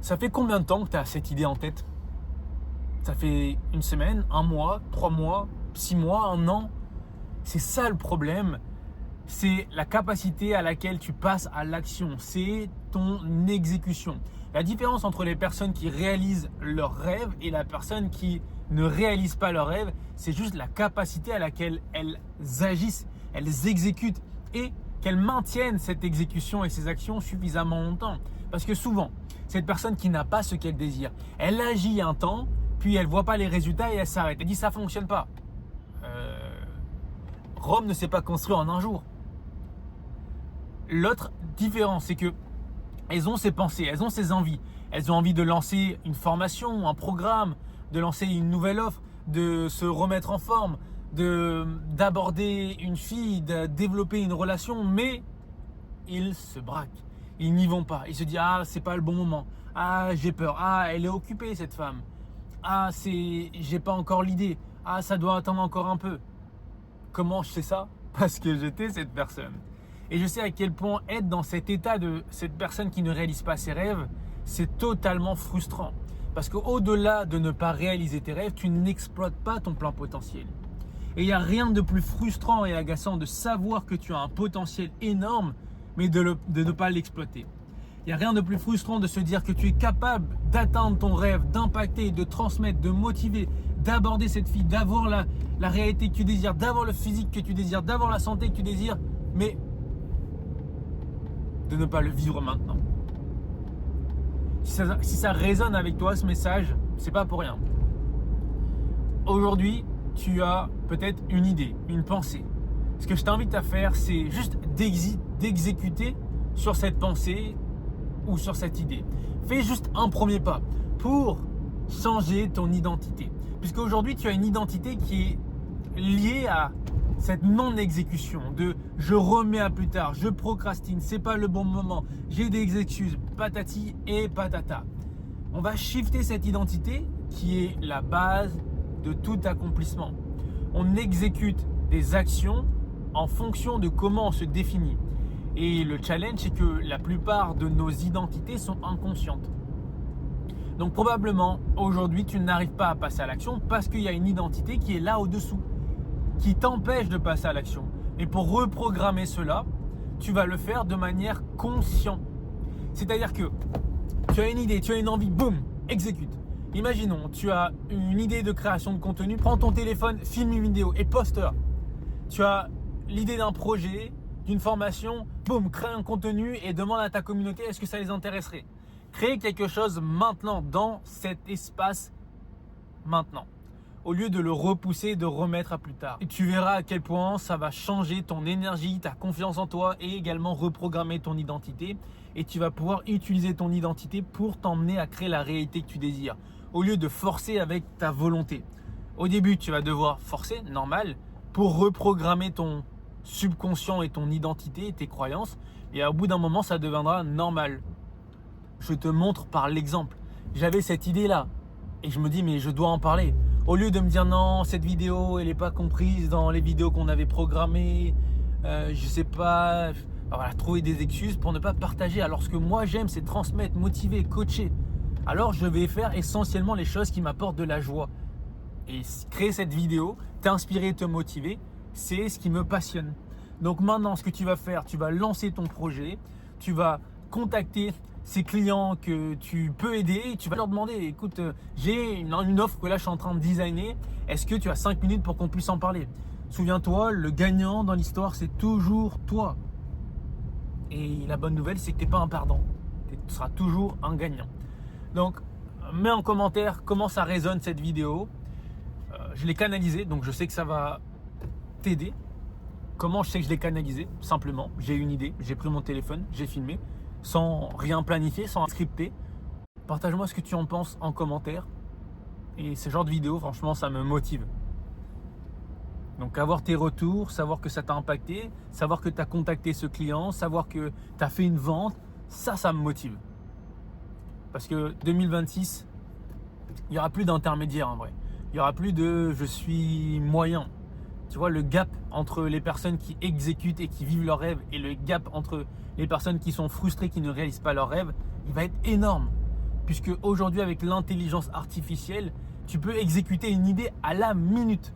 Ça fait combien de temps que tu as cette idée en tête? Ça fait une semaine, un mois, 3 mois, 6 mois, un an? C'est ça le problème. C'est la capacité à laquelle tu passes à l'action. C'est ton exécution. La différence entre les personnes qui réalisent leurs rêves et la personne qui ne réalise pas leurs rêves, c'est juste la capacité à laquelle elles agissent, elles exécutent et qu'elles maintiennent cette exécution et ces actions suffisamment longtemps. Parce que souvent, cette personne qui n'a pas ce qu'elle désire, elle agit un temps, puis elle ne voit pas les résultats et elle s'arrête. Elle dit ça ne fonctionne pas. Rome ne s'est pas construit en un jour. L'autre différence, c'est que elles ont ces pensées, elles ont ces envies. Elles ont envie de lancer une formation, un programme, de lancer une nouvelle offre, de se remettre en forme, d'aborder une fille, de développer une relation, mais ils se braquent. Ils n'y vont pas. Ils se disent ah c'est pas le bon moment. Ah j'ai peur. Ah elle est occupée cette femme. Ah j'ai pas encore l'idée. Ah ça doit attendre encore un peu. Comment je sais ça? Parce que j'étais cette personne. Et je sais à quel point être dans cet état de cette personne qui ne réalise pas ses rêves, c'est totalement frustrant. Parce qu'au-delà de ne pas réaliser tes rêves, tu n'exploites pas ton plein potentiel. Et il n'y a rien de plus frustrant et agaçant de savoir que tu as un potentiel énorme, mais de ne pas l'exploiter. Il n'y a rien de plus frustrant de se dire que tu es capable d'atteindre ton rêve, d'impacter, de transmettre, de motiver, d'aborder cette fille, d'avoir la réalité que tu désires, d'avoir le physique que tu désires, d'avoir la santé que tu désires, mais de ne pas le vivre maintenant. Si ça résonne avec toi ce message, c'est pas pour rien. Aujourd'hui, tu as peut-être une idée, une pensée. Ce que je t'invite à faire, c'est juste d'exécuter sur cette pensée ou sur cette idée. Fais juste un premier pas pour changer ton identité. Puisque aujourd'hui, tu as une identité qui est liée à cette non-exécution de je remets à plus tard, je procrastine, c'est pas le bon moment, j'ai des excuses, patati et patata. On va shifter cette identité qui est la base de tout accomplissement. On exécute des actions en fonction de comment on se définit. Et le challenge, c'est que la plupart de nos identités sont inconscientes. Donc probablement, aujourd'hui, tu n'arrives pas à passer à l'action parce qu'il y a une identité qui est là au-dessous, qui t'empêche de passer à l'action. Et pour reprogrammer cela, tu vas le faire de manière consciente. C'est-à-dire que tu as une idée, tu as une envie, boum, exécute. Imaginons, tu as une idée de création de contenu, prends ton téléphone, filme une vidéo et poste-la. Tu as l'idée d'un projet, d'une formation, boum, crée un contenu et demande à ta communauté est-ce que ça les intéresserait. Crée quelque chose maintenant, dans cet espace maintenant, au lieu de le repousser, de remettre à plus tard. Et tu verras à quel point ça va changer ton énergie, ta confiance en toi et également reprogrammer ton identité. Et tu vas pouvoir utiliser ton identité pour t'emmener à créer la réalité que tu désires, au lieu de forcer avec ta volonté. Au début, tu vas devoir forcer, normal, pour reprogrammer ton subconscient et ton identité et tes croyances. Et au bout d'un moment, ça deviendra normal. Je te montre par l'exemple. J'avais cette idée-là et je me dis mais je dois en parler. Au lieu de me dire non, cette vidéo elle n'est pas comprise dans les vidéos qu'on avait programmées, je sais pas, voilà, trouver des excuses pour ne pas partager. Alors ce que moi j'aime c'est transmettre, motiver, coacher. Alors je vais faire essentiellement les choses qui m'apportent de la joie. Et créer cette vidéo, t'inspirer, te motiver, c'est ce qui me passionne. Donc maintenant ce que tu vas faire, tu vas lancer ton projet, tu vas contacter ces clients que tu peux aider et tu vas leur demander écoute, j'ai une offre que là je suis en train de designer, est-ce que tu as 5 minutes pour qu'on puisse en parler? Souviens-toi, le gagnant dans l'histoire c'est toujours toi. Et la bonne nouvelle c'est que tu n'es pas un perdant, tu seras toujours un gagnant. Donc mets en commentaire comment ça résonne cette vidéo. Je l'ai canalisée donc je sais que ça va t'aider. Comment je sais que je l'ai canalisé? Simplement, j'ai une idée, j'ai pris mon téléphone, j'ai filmé, sans rien planifier, sans scripter. Partage-moi ce que tu en penses en commentaire. Et ce genre de vidéo, franchement, ça me motive. Donc avoir tes retours, savoir que ça t'a impacté, savoir que tu as contacté ce client, savoir que tu as fait une vente, ça me motive. Parce que 2026, il n'y aura plus d'intermédiaire en vrai. Il n'y aura plus de je suis moyen. Tu vois, le gap entre les personnes qui exécutent et qui vivent leurs rêves et le gap entre les personnes qui sont frustrées, qui ne réalisent pas leurs rêves, il va être énorme. puisque aujourd'hui avec l'intelligence artificielle, tu peux exécuter une idée à la minute.